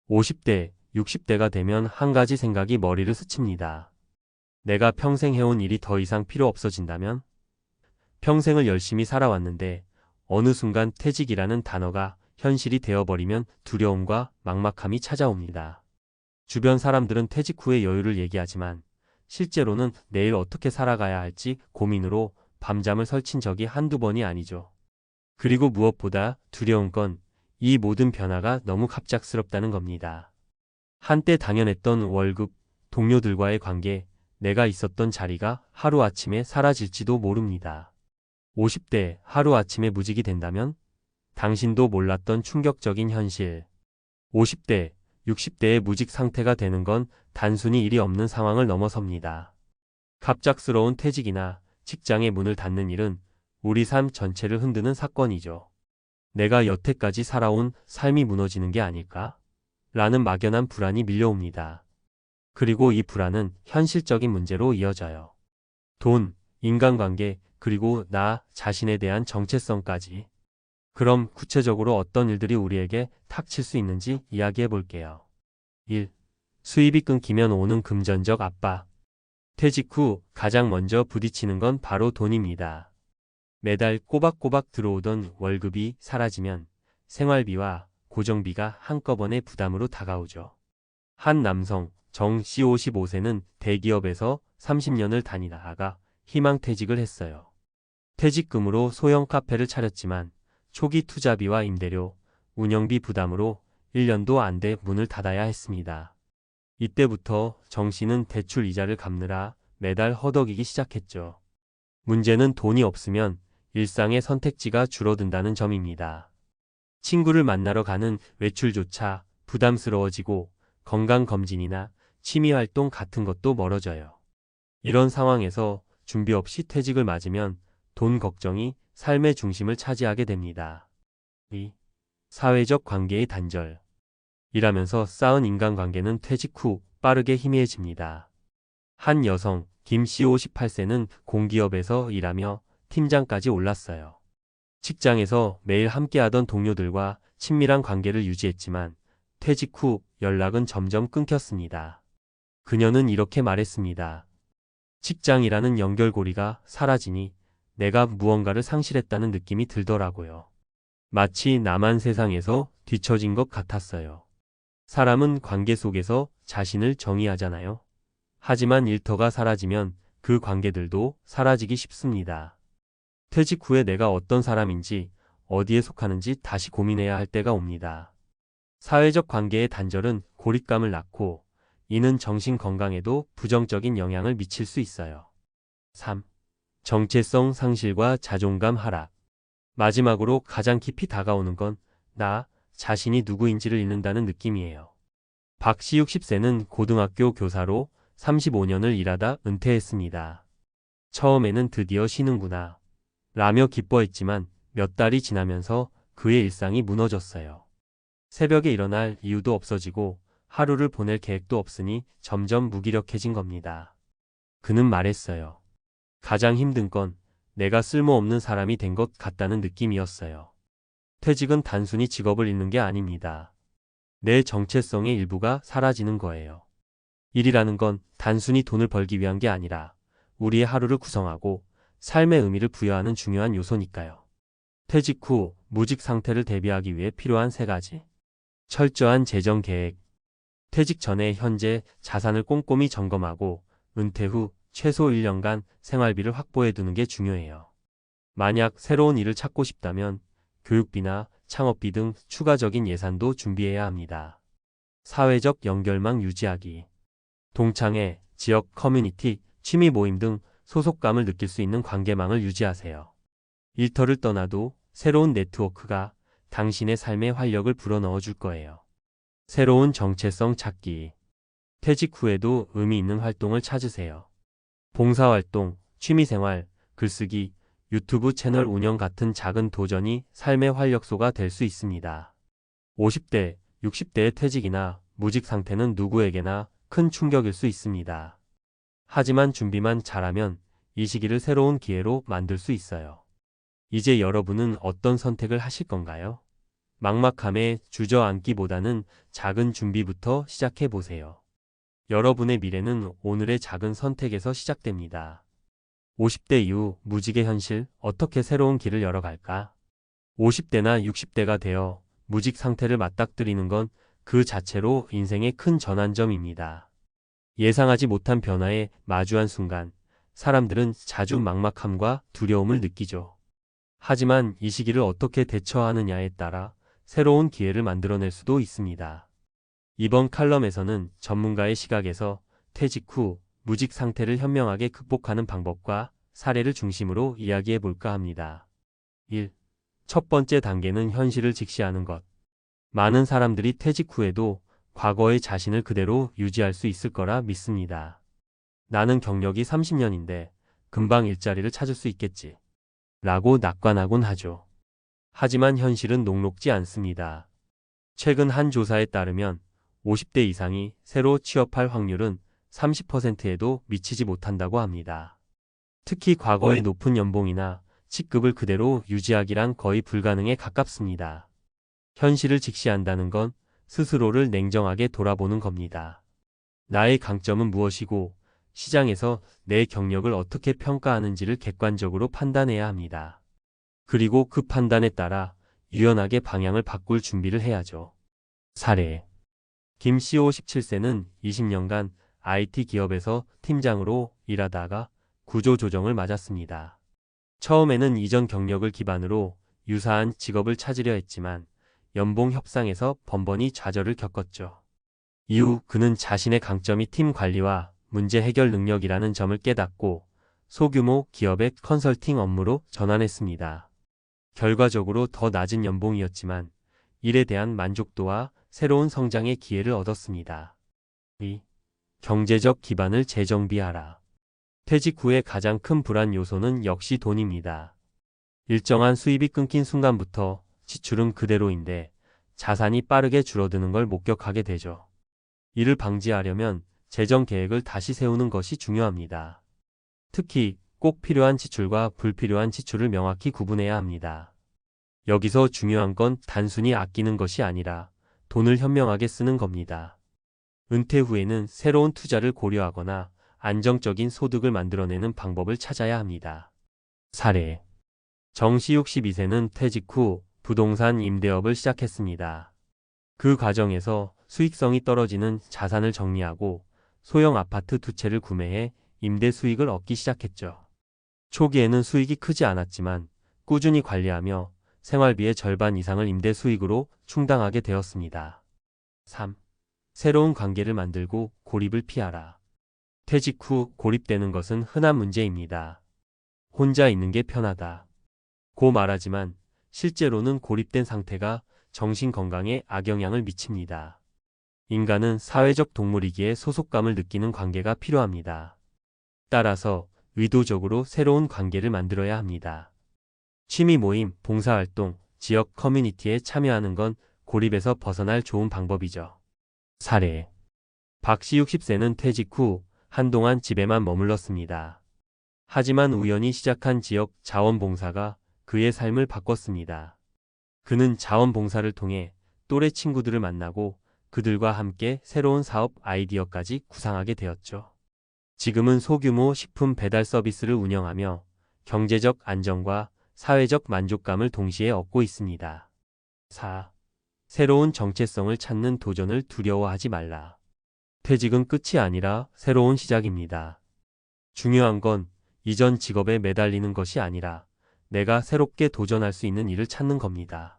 50대, 60대가 되면 한 가지 생각이 머리를 스칩니다. 내가 평생 해온 일이 더 이상 필요 없어진다면? 평생을 열심히 살아왔는데 어느 순간 퇴직이라는 단어가 현실이 되어버리면 두려움과 막막함이 찾아옵니다. 주변 사람들은 퇴직 후의 여유를 얘기하지만 실제로는 내일 어떻게 살아가야 할지 고민으로 밤잠을 설친 적이 한두 번이 아니죠. 그리고 무엇보다 두려운 건 이 모든 변화가 너무 갑작스럽다는 겁니다. 한때 당연했던 월급, 동료들과의 관계, 내가 있었던 자리가 하루아침에 사라질지도 모릅니다. 50대 하루아침에 무직이 된다면? 당신도 몰랐던 충격적인 현실. 50대, 60대의 무직 상태가 되는 건 단순히 일이 없는 상황을 넘어섭니다. 갑작스러운 퇴직이나 직장의 문을 닫는 일은 우리 삶 전체를 흔드는 사건이죠. 내가 여태까지 살아온 삶이 무너지는 게 아닐까? 라는 막연한 불안이 밀려옵니다. 그리고 이 불안은 현실적인 문제로 이어져요. 돈, 인간관계, 그리고 나 자신에 대한 정체성까지. 그럼 구체적으로 어떤 일들이 우리에게 닥칠 수 있는지 이야기해 볼게요. 1. 수입이 끊기면 오는 금전적 압박. 퇴직 후 가장 먼저 부딪히는 건 바로 돈입니다. 매달 꼬박꼬박 들어오던 월급이 사라지면 생활비와 고정비가 한꺼번에 부담으로 다가오죠. 한 남성, 정 씨 55세는 대기업에서 30년을 다니다가 희망퇴직을 했어요. 퇴직금으로 소형 카페를 차렸지만 초기 투자비와 임대료, 운영비 부담으로 1년도 안 돼 문을 닫아야 했습니다. 이때부터 정 씨는 대출 이자를 갚느라 매달 허덕이기 시작했죠. 문제는 돈이 없으면 일상의 선택지가 줄어든다는 점입니다. 친구를 만나러 가는 외출조차 부담스러워지고 건강검진이나 취미활동 같은 것도 멀어져요. 이런 상황에서 준비 없이 퇴직을 맞으면 돈 걱정이 삶의 중심을 차지하게 됩니다. 2. 사회적 관계의 단절. 일하면서 쌓은 인간관계는 퇴직 후 빠르게 희미해집니다. 한 여성, 김 씨 58세는 공기업에서 일하며 팀장까지 올랐어요. 직장에서 매일 함께하던 동료들과 친밀한 관계를 유지했지만 퇴직 후 연락은 점점 끊겼습니다. 그녀는 이렇게 말했습니다. 직장이라는 연결고리가 사라지니 내가 무언가를 상실했다는 느낌이 들더라고요. 마치 나만 세상에서 뒤처진 것 같았어요. 사람은 관계 속에서 자신을 정의하잖아요. 하지만 일터가 사라지면 그 관계들도 사라지기 쉽습니다. 퇴직 후에 내가 어떤 사람인지, 어디에 속하는지 다시 고민해야 할 때가 옵니다. 사회적 관계의 단절은 고립감을 낳고 이는 정신 건강에도 부정적인 영향을 미칠 수 있어요. 3. 정체성 상실과 자존감 하락. 마지막으로 가장 깊이 다가오는 건 나 자신이 누구인지를 잃는다는 느낌이에요. 박 씨 60세는 고등학교 교사로 35년을 일하다 은퇴했습니다. 처음에는 드디어 쉬는구나 라며 기뻐했지만 몇 달이 지나면서 그의 일상이 무너졌어요. 새벽에 일어날 이유도 없어지고 하루를 보낼 계획도 없으니 점점 무기력해진 겁니다. 그는 말했어요. 가장 힘든 건 내가 쓸모없는 사람이 된 것 같다는 느낌이었어요. 퇴직은 단순히 직업을 잃는 게 아닙니다. 내 정체성의 일부가 사라지는 거예요. 일이라는 건 단순히 돈을 벌기 위한 게 아니라 우리의 하루를 구성하고 삶의 의미를 부여하는 중요한 요소니까요. 퇴직 후 무직 상태를 대비하기 위해 필요한 3가지. 철저한 재정 계획. 퇴직 전에 현재 자산을 꼼꼼히 점검하고 은퇴 후 최소 1년간 생활비를 확보해 두는 게 중요해요. 만약 새로운 일을 찾고 싶다면 교육비나 창업비 등 추가적인 예산도 준비해야 합니다. 사회적 연결망 유지하기. 동창회, 지역 커뮤니티, 취미 모임 등 소속감을 느낄 수 있는 관계망을 유지하세요. 일터를 떠나도 새로운 네트워크가 당신의 삶에 활력을 불어넣어 줄 거예요. 새로운 정체성 찾기. 퇴직 후에도 의미 있는 활동을 찾으세요. 봉사활동, 취미생활, 글쓰기, 유튜브 채널 운영 같은 작은 도전이 삶의 활력소가 될 수 있습니다. 50대, 60대의 퇴직이나 무직 상태는 누구에게나 큰 충격일 수 있습니다. 하지만 준비만 잘하면 이 시기를 새로운 기회로 만들 수 있어요. 이제 여러분은 어떤 선택을 하실 건가요? 막막함에 주저앉기보다는 작은 준비부터 시작해 보세요. 여러분의 미래는 오늘의 작은 선택에서 시작됩니다. 50대 이후 무직의 현실, 어떻게 새로운 길을 열어갈까? 50대나 60대가 되어 무직 상태를 맞닥뜨리는 건 그 자체로 인생의 큰 전환점입니다. 예상하지 못한 변화에 마주한 순간, 사람들은 자주 막막함과 두려움을 느끼죠. 하지만 이 시기를 어떻게 대처하느냐에 따라 새로운 기회를 만들어낼 수도 있습니다. 이번 칼럼에서는 전문가의 시각에서 퇴직 후 무직 상태를 현명하게 극복하는 방법과 사례를 중심으로 이야기해 볼까 합니다. 1. 첫 번째 단계는 현실을 직시하는 것. 많은 사람들이 퇴직 후에도 과거의 자신을 그대로 유지할 수 있을 거라 믿습니다. 나는 경력이 30년인데 금방 일자리를 찾을 수 있겠지. 라고 낙관하곤 하죠. 하지만 현실은 녹록지 않습니다. 최근 한 조사에 따르면 50대 이상이 새로 취업할 확률은 30%에도 미치지 못한다고 합니다. 특히 과거의 높은 연봉이나 직급을 그대로 유지하기란 거의 불가능에 가깝습니다. 현실을 직시한다는 건 스스로를 냉정하게 돌아보는 겁니다. 나의 강점은 무엇이고 시장에서 내 경력을 어떻게 평가하는지를 객관적으로 판단해야 합니다. 그리고 그 판단에 따라 유연하게 방향을 바꿀 준비를 해야죠. 사례. 김 씨 57세는 20년간 IT 기업에서 팀장으로 일하다가 구조조정을 맞았습니다. 처음에는 이전 경력을 기반으로 유사한 직업을 찾으려 했지만 연봉 협상에서 번번이 좌절을 겪었죠. 이후 그는 자신의 강점이 팀 관리와 문제 해결 능력이라는 점을 깨닫고 소규모 기업의 컨설팅 업무로 전환했습니다. 결과적으로 더 낮은 연봉이었지만 일에 대한 만족도와 새로운 성장의 기회를 얻었습니다. 2. 경제적 기반을 재정비하라. 퇴직 후의 가장 큰 불안 요소는 역시 돈입니다. 일정한 수입이 끊긴 순간부터 지출은 그대로인데 자산이 빠르게 줄어드는 걸 목격하게 되죠. 이를 방지하려면 재정 계획을 다시 세우는 것이 중요합니다. 특히 꼭 필요한 지출과 불필요한 지출을 명확히 구분해야 합니다. 여기서 중요한 건 단순히 아끼는 것이 아니라 돈을 현명하게 쓰는 겁니다. 은퇴 후에는 새로운 투자를 고려하거나 안정적인 소득을 만들어내는 방법을 찾아야 합니다. 사례. 정씨 62세는 퇴직 후 부동산 임대업을 시작했습니다. 그 과정에서 수익성이 떨어지는 자산을 정리하고 소형 아파트 2채를 구매해 임대 수익을 얻기 시작했죠. 초기에는 수익이 크지 않았지만 꾸준히 관리하며 생활비의 절반 이상을 임대 수익으로 충당하게 되었습니다. 3. 새로운 관계를 만들고 고립을 피하라. 퇴직 후 고립되는 것은 흔한 문제입니다. 혼자 있는 게 편하다 고 말하지만 실제로는 고립된 상태가 정신 건강에 악영향을 미칩니다. 인간은 사회적 동물이기에 소속감을 느끼는 관계가 필요합니다. 따라서 의도적으로 새로운 관계를 만들어야 합니다. 취미 모임, 봉사활동, 지역 커뮤니티에 참여하는 건 고립에서 벗어날 좋은 방법이죠. 사례. 박 씨 60세는 퇴직 후 한동안 집에만 머물렀습니다. 하지만 우연히 시작한 지역 자원봉사가 그의 삶을 바꿨습니다. 그는 자원봉사를 통해 또래 친구들을 만나고 그들과 함께 새로운 사업 아이디어까지 구상하게 되었죠. 지금은 소규모 식품 배달 서비스를 운영하며 경제적 안정과 사회적 만족감을 동시에 얻고 있습니다. 4. 새로운 정체성을 찾는 도전을 두려워하지 말라. 퇴직은 끝이 아니라 새로운 시작입니다. 중요한 건 이전 직업에 매달리는 것이 아니라 내가 새롭게 도전할 수 있는 일을 찾는 겁니다.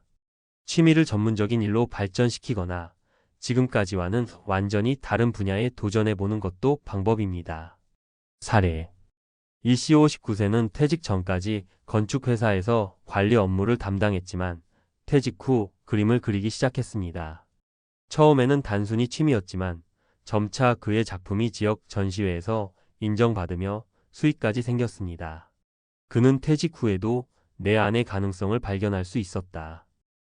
취미를 전문적인 일로 발전시키거나 지금까지와는 완전히 다른 분야에 도전해보는 것도 방법입니다. 사례. 이씨 59세는 퇴직 전까지 건축회사에서 관리 업무를 담당했지만 퇴직 후 그림을 그리기 시작했습니다. 처음에는 단순히 취미였지만 점차 그의 작품이 지역 전시회에서 인정받으며 수익까지 생겼습니다. 그는 퇴직 후에도 내 안의 가능성을 발견할 수 있었다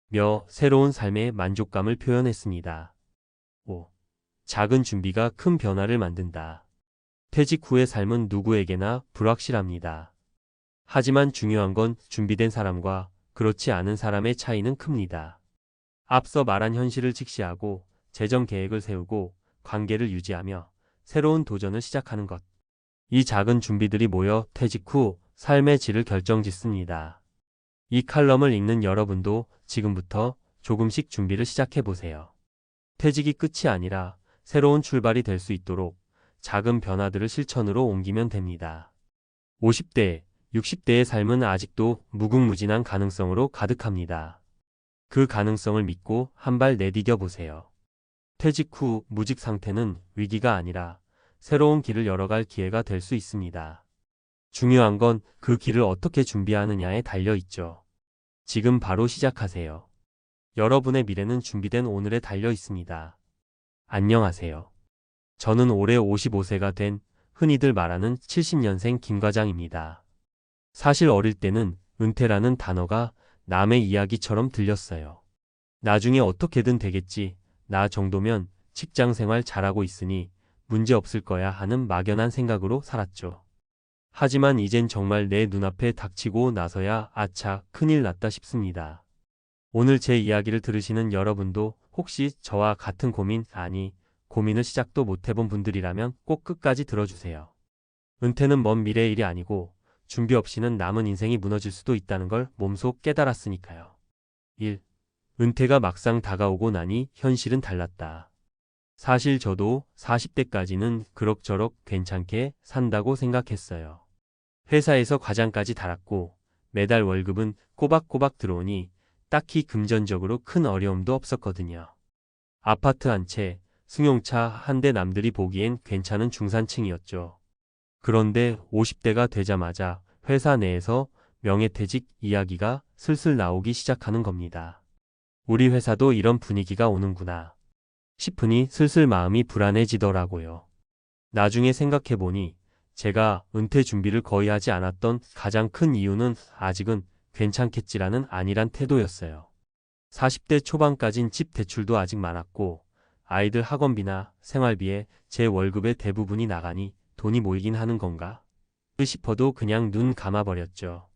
며 새로운 삶의 만족감을 표현했습니다. 5. 작은 준비가 큰 변화를 만든다. 퇴직 후의 삶은 누구에게나 불확실합니다. 하지만 중요한 건 준비된 사람과 그렇지 않은 사람의 차이는 큽니다. 앞서 말한 현실을 직시하고 재정 계획을 세우고 관계를 유지하며 새로운 도전을 시작하는 것. 이 작은 준비들이 모여 퇴직 후 삶의 질을 결정짓습니다. 이 칼럼을 읽는 여러분도 지금부터 조금씩 준비를 시작해 보세요. 퇴직이 끝이 아니라 새로운 출발이 될 수 있도록 작은 변화들을 실천으로 옮기면 됩니다. 50대, 60대의 삶은 아직도 무궁무진한 가능성으로 가득합니다. 그 가능성을 믿고 한 발 내디뎌 보세요. 퇴직 후 무직 상태는 위기가 아니라 새로운 길을 열어갈 기회가 될 수 있습니다. 중요한 건 그 길을 어떻게 준비하느냐에 달려 있죠. 지금 바로 시작하세요. 여러분의 미래는 준비된 오늘에 달려 있습니다. 안녕하세요. 저는 올해 55세가 된 흔히들 말하는 70년생 김 과장입니다. 사실 어릴 때는 은퇴라는 단어가 남의 이야기처럼 들렸어요. 나중에 어떻게든 되겠지, 나 정도면 직장 생활 잘하고 있으니 문제 없을 거야 하는 막연한 생각으로 살았죠. 하지만 이젠 정말 내 눈앞에 닥치고 나서야 아차, 큰일 났다 싶습니다. 오늘 제 이야기를 들으시는 여러분도 혹시 저와 같은 고민을 시작도 못 해본 분들이라면 꼭 끝까지 들어주세요. 은퇴는 먼 미래의 일이 아니고 준비 없이는 남은 인생이 무너질 수도 있다는 걸 몸소 깨달았으니까요. 1. 은퇴가 막상 다가오고 나니 현실은 달랐다. 사실 저도 40대까지는 그럭저럭 괜찮게 산다고 생각했어요. 회사에서 과장까지 달았고 매달 월급은 꼬박꼬박 들어오니 딱히 금전적으로 큰 어려움도 없었거든요. 아파트 한 채, 승용차 한 대 남들이 보기엔 괜찮은 중산층이었죠. 그런데 50대가 되자마자 회사 내에서 명예퇴직 이야기가 슬슬 나오기 시작하는 겁니다. 우리 회사도 이런 분위기가 오는구나 싶으니 슬슬 마음이 불안해지더라고요. 나중에 생각해보니 제가 은퇴 준비를 거의 하지 않았던 가장 큰 이유는 아직은 괜찮겠지라는 안일한 태도였어요. 40대 초반까진 집 대출도 아직 많았고 아이들 학원비나 생활비에 제 월급의 대부분이 나가니 돈이 모이긴 하는 건가 싶어도 그냥 눈 감아버렸죠.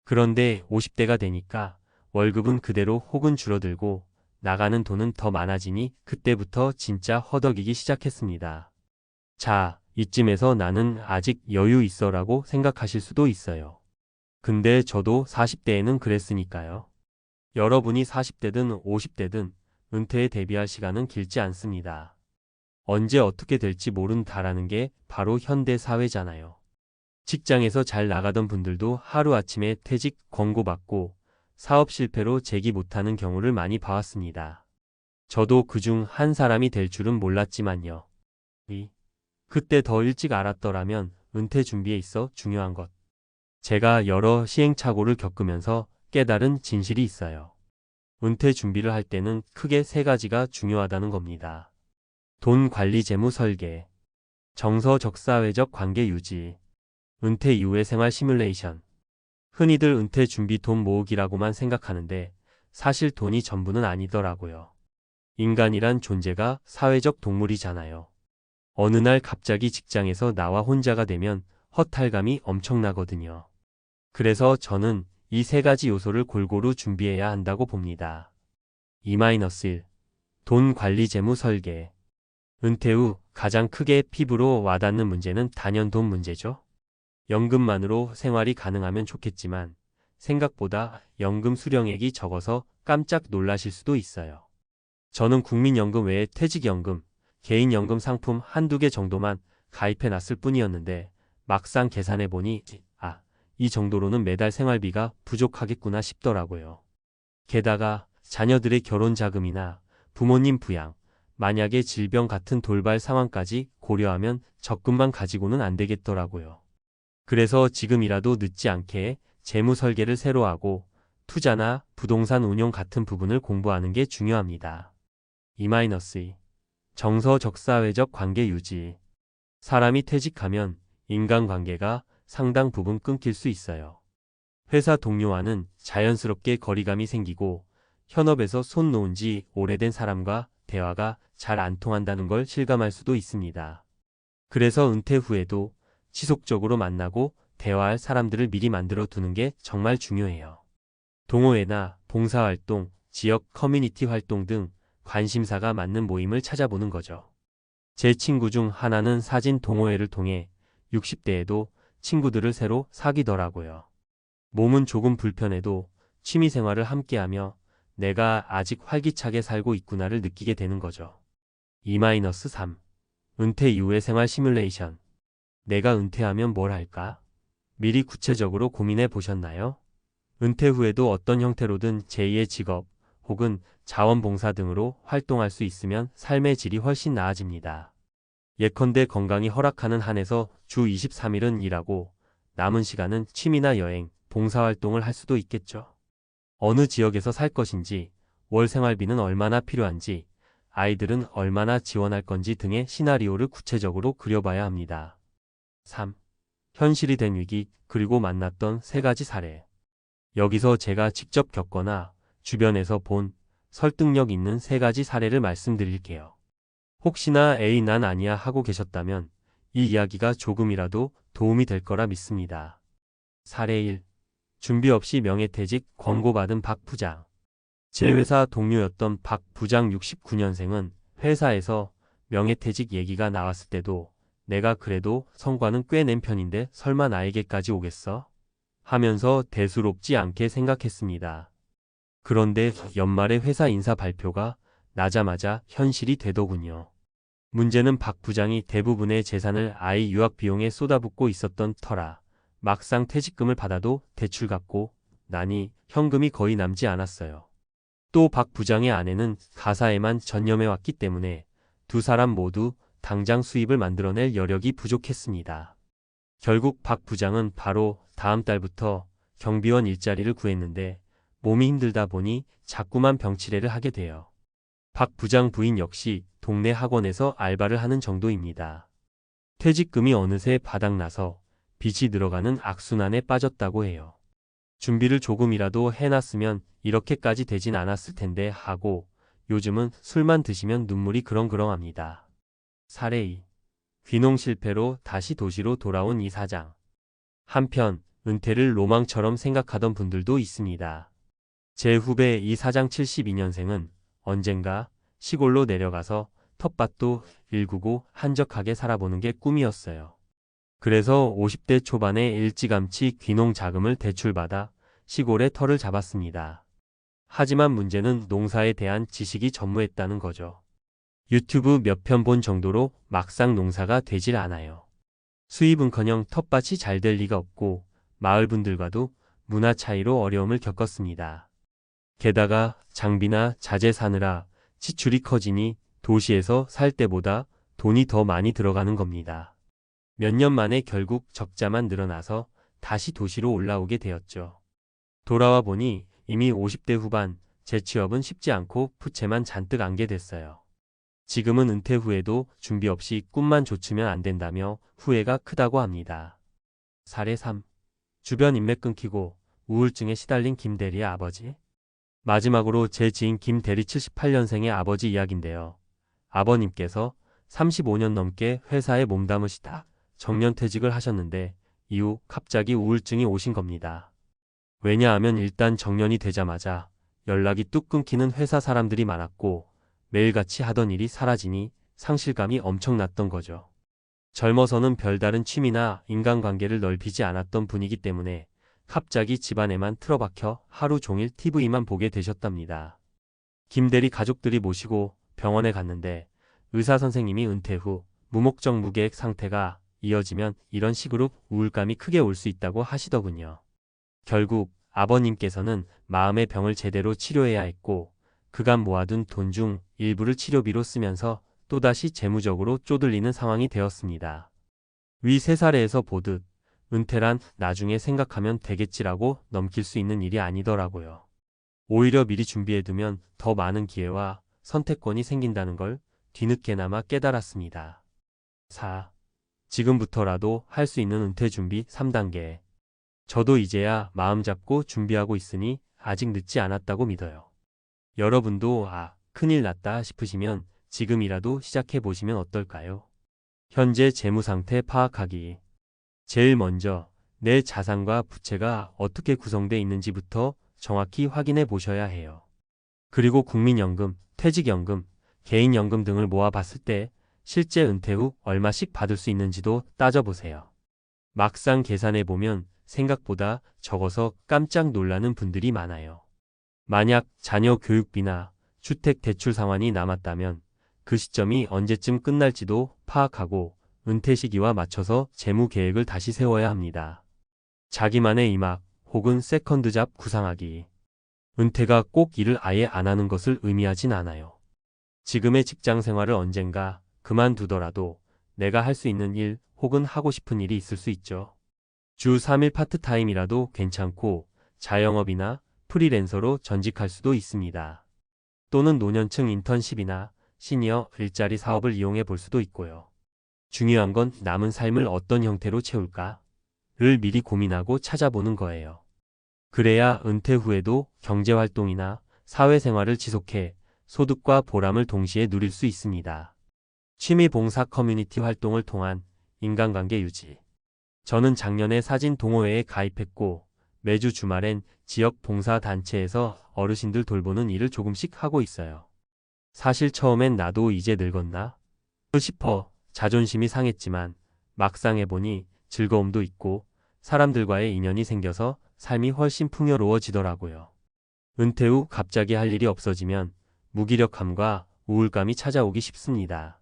그런데 50대가 되니까 월급은 그대로 혹은 줄어들고 나가는 돈은 더 많아지니 그때부터 진짜 허덕이기 시작했습니다. 자, 이쯤에서 나는 아직 여유 있어라고 생각하실 수도 있어요. 근데 저도 40대에는 그랬으니까요. 여러분이 40대든 50대든 은퇴에 대비할 시간은 길지 않습니다. 언제 어떻게 될지 모른다라는 게 바로 현대 사회잖아요. 직장에서 잘 나가던 분들도 하루아침에 퇴직 권고받고 사업 실패로 재기 못하는 경우를 많이 봐왔습니다. 저도 그중 한 사람이 될 줄은 몰랐지만요. 그때 더 일찍 알았더라면 은퇴 준비에 있어 중요한 것. 제가 여러 시행착오를 겪으면서 깨달은 진실이 있어요. 은퇴 준비를 할 때는 크게 세 가지가 중요하다는 겁니다. 돈 관리 재무 설계, 정서적사회적 관계 유지, 은퇴 이후의 생활 시뮬레이션. 흔히들 은퇴 준비 돈 모으기라고만 생각하는데 사실 돈이 전부는 아니더라고요. 인간이란 존재가 사회적 동물이잖아요. 어느 날 갑자기 직장에서 나와 혼자가 되면 허탈감이 엄청나거든요. 그래서 저는 이 세 가지 요소를 골고루 준비해야 한다고 봅니다. 2-1. 돈 관리 재무 설계. 은퇴 후 가장 크게 피부로 와닿는 문제는 단연 돈 문제죠. 연금만으로 생활이 가능하면 좋겠지만 생각보다 연금 수령액이 적어서 깜짝 놀라실 수도 있어요. 저는 국민연금 외에 퇴직연금, 개인연금 상품 한두 개 정도만 가입해놨을 뿐이었는데 막상 계산해보니 이 정도로는 매달 생활비가 부족하겠구나 싶더라고요. 게다가 자녀들의 결혼 자금이나 부모님 부양, 만약에 질병 같은 돌발 상황까지 고려하면 적금만 가지고는 안 되겠더라고요. 그래서 지금이라도 늦지 않게 재무 설계를 새로 하고 투자나 부동산 운용 같은 부분을 공부하는 게 중요합니다. 2-2. 정서적사회적 관계 유지. 사람이 퇴직하면 인간관계가 상당 부분 끊길 수 있어요. 회사 동료와는 자연스럽게 거리감이 생기고 현업에서 손 놓은 지 오래된 사람과 대화가 잘 안 통한다는 걸 실감할 수도 있습니다. 그래서 은퇴 후에도 지속적으로 만나고 대화할 사람들을 미리 만들어 두는 게 정말 중요해요. 동호회나 봉사활동, 지역 커뮤니티 활동 등 관심사가 맞는 모임을 찾아보는 거죠. 제 친구 중 하나는 사진 동호회를 통해 60대에도 친구들을 새로 사귀더라고요. 몸은 조금 불편해도 취미생활을 함께하며 내가 아직 활기차게 살고 있구나를 느끼게 되는 거죠. 2-3. 은퇴 이후의 생활 시뮬레이션. 내가 은퇴하면 뭘 할까? 미리 구체적으로 고민해 보셨나요? 은퇴 후에도 어떤 형태로든 제2의 직업 혹은 자원봉사 등으로 활동할 수 있으면 삶의 질이 훨씬 나아집니다. 예컨대 건강이 허락하는 한에서 주 23일은 일하고 남은 시간은 취미나 여행, 봉사활동을 할 수도 있겠죠. 어느 지역에서 살 것인지, 월 생활비는 얼마나 필요한지, 아이들은 얼마나 지원할 건지 등의 시나리오를 구체적으로 그려봐야 합니다. 3. 현실이 된 위기, 그리고 만났던 3가지 사례. 여기서 제가 직접 겪거나 주변에서 본 설득력 있는 3가지 사례를 말씀드릴게요. 혹시나 에이 난 아니야 하고 계셨다면 이 이야기가 조금이라도 도움이 될 거라 믿습니다. 사례 1. 준비 없이 명예퇴직 권고받은 박 부장. 제 회사 동료였던 박 부장 69년생은 회사에서 명예퇴직 얘기가 나왔을 때도 내가 그래도 성과는 꽤 낸 편인데 설마 나에게까지 오겠어? 하면서 대수롭지 않게 생각했습니다. 그런데 연말에 회사 인사 발표가 나자마자 현실이 되더군요. 문제는 박 부장이 대부분의 재산을 아이 유학 비용에 쏟아붓고 있었던 터라 막상 퇴직금을 받아도 대출 갚고 나니 현금이 거의 남지 않았어요. 또 박 부장의 아내는 가사에만 전념해왔기 때문에 두 사람 모두 당장 수입을 만들어낼 여력이 부족했습니다. 결국 박 부장은 바로 다음 달부터 경비원 일자리를 구했는데 몸이 힘들다 보니 자꾸만 병치레를 하게 돼요. 박 부장 부인 역시 동네 학원에서 알바를 하는 정도입니다. 퇴직금이 어느새 바닥나서 빚이 늘어가는 악순환에 빠졌다고 해요. 준비를 조금이라도 해놨으면 이렇게까지 되진 않았을 텐데 하고 요즘은 술만 드시면 눈물이 그렁그렁합니다. 사례 2. 귀농 실패로 다시 도시로 돌아온 이 사장. 한편 은퇴를 로망처럼 생각하던 분들도 있습니다. 제 후배 이 사장 72년생은 언젠가 시골로 내려가서 텃밭도 일구고 한적하게 살아보는 게 꿈이었어요. 그래서 50대 초반에 일찌감치 귀농 자금을 대출받아 시골에 터를 잡았습니다. 하지만 문제는 농사에 대한 지식이 전무했다는 거죠. 유튜브 몇 편 본 정도로 막상 농사가 되질 않아요. 수입은커녕 텃밭이 잘 될 리가 없고 마을 분들과도 문화 차이로 어려움을 겪었습니다. 게다가 장비나 자재 사느라 지출이 커지니 도시에서 살 때보다 돈이 더 많이 들어가는 겁니다. 몇 년 만에 결국 적자만 늘어나서 다시 도시로 올라오게 되었죠. 돌아와 보니 이미 50대 후반, 재취업은 쉽지 않고 부채만 잔뜩 안게 됐어요. 지금은 은퇴 후에도 준비 없이 꿈만 좇으면 안 된다며 후회가 크다고 합니다. 사례 3. 주변 인맥 끊기고 우울증에 시달린 김 대리의 아버지. 마지막으로 제 지인 김 대리 78년생의 아버지 이야기인데요. 아버님께서 35년 넘게 회사에 몸담으시다 정년퇴직을 하셨는데 이후 갑자기 우울증이 오신 겁니다. 왜냐하면 일단 정년이 되자마자 연락이 뚝 끊기는 회사 사람들이 많았고 매일같이 하던 일이 사라지니 상실감이 엄청났던 거죠. 젊어서는 별다른 취미나 인간관계를 넓히지 않았던 분이기 때문에 갑자기 집안에만 틀어박혀 하루 종일 TV만 보게 되셨답니다. 김 대리 가족들이 모시고 병원에 갔는데 의사 선생님이 은퇴 후 무목적 무계획 상태가 이어지면 이런 식으로 우울감이 크게 올 수 있다고 하시더군요. 결국 아버님께서는 마음의 병을 제대로 치료해야 했고 그간 모아둔 돈 중 일부를 치료비로 쓰면서 또다시 재무적으로 쪼들리는 상황이 되었습니다. 위 세 사례에서 보듯 은퇴란 나중에 생각하면 되겠지라고 넘길 수 있는 일이 아니더라고요. 오히려 미리 준비해두면 더 많은 기회와 선택권이 생긴다는 걸 뒤늦게나마 깨달았습니다. 4. 지금부터라도 할 수 있는 은퇴 준비 3단계. 저도 이제야 마음 잡고 준비하고 있으니 아직 늦지 않았다고 믿어요. 여러분도 큰일 났다 싶으시면 지금이라도 시작해 보시면 어떨까요? 현재 재무 상태 파악하기. 제일 먼저 내 자산과 부채가 어떻게 구성되어 있는지부터 정확히 확인해 보셔야 해요. 그리고 국민연금, 퇴직연금, 개인연금 등을 모아봤을 때 실제 은퇴 후 얼마씩 받을 수 있는지도 따져보세요. 막상 계산해보면 생각보다 적어서 깜짝 놀라는 분들이 많아요. 만약 자녀 교육비나 주택 대출 상환이 남았다면 그 시점이 언제쯤 끝날지도 파악하고 은퇴 시기와 맞춰서 재무 계획을 다시 세워야 합니다. 자기만의 이막 혹은 세컨드 잡 구상하기. 은퇴가 꼭 일을 아예 안 하는 것을 의미하진 않아요. 지금의 직장 생활을 언젠가 그만두더라도 내가 할 수 있는 일 혹은 하고 싶은 일이 있을 수 있죠. 주 3일 파트타임이라도 괜찮고 자영업이나 프리랜서로 전직할 수도 있습니다. 또는 노년층 인턴십이나 시니어 일자리 사업을 이용해 볼 수도 있고요. 중요한 건 남은 삶을 어떤 형태로 채울까를 미리 고민하고 찾아보는 거예요. 그래야 은퇴 후에도 경제활동이나 사회생활을 지속해 소득과 보람을 동시에 누릴 수 있습니다. 취미 봉사 커뮤니티 활동을 통한 인간관계 유지. 저는 작년에 사진 동호회에 가입했고 매주 주말엔 지역 봉사단체에서 어르신들 돌보는 일을 조금씩 하고 있어요. 사실 처음엔 나도 이제 늙었나 싶어 자존심이 상했지만 막상 해보니 즐거움도 있고 사람들과의 인연이 생겨서 삶이 훨씬 풍요로워지더라고요. 은퇴 후 갑자기 할 일이 없어지면 무기력함과 우울감이 찾아오기 쉽습니다.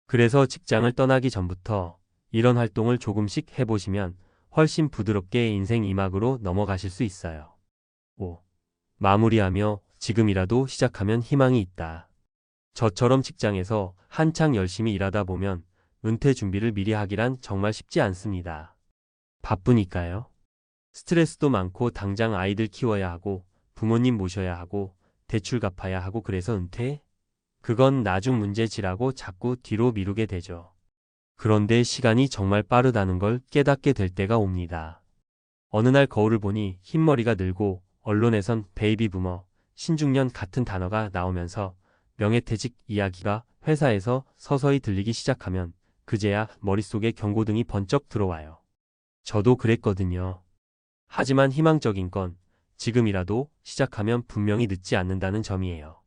그래서 직장을 떠나기 전부터 이런 활동을 조금씩 해보시면 훨씬 부드럽게 인생 이막으로 넘어가실 수 있어요. 5. 마무리하며 지금이라도 시작하면 희망이 있다. 저처럼 직장에서 한창 열심히 일하다 보면 은퇴 준비를 미리 하기란 정말 쉽지 않습니다. 바쁘니까요. 스트레스도 많고 당장 아이들 키워야 하고 부모님 모셔야 하고 대출 갚아야 하고 그래서 은퇴? 그건 나중 문제지라고 자꾸 뒤로 미루게 되죠. 그런데 시간이 정말 빠르다는 걸 깨닫게 될 때가 옵니다. 어느 날 거울을 보니 흰머리가 늘고 언론에선 베이비 부머, 신중년 같은 단어가 나오면서 명예퇴직 이야기가 회사에서 서서히 들리기 시작하면 그제야 머릿속에 경고등이 번쩍 들어와요. 저도 그랬거든요. 하지만 희망적인 건 지금이라도 시작하면 분명히 늦지 않는다는 점이에요.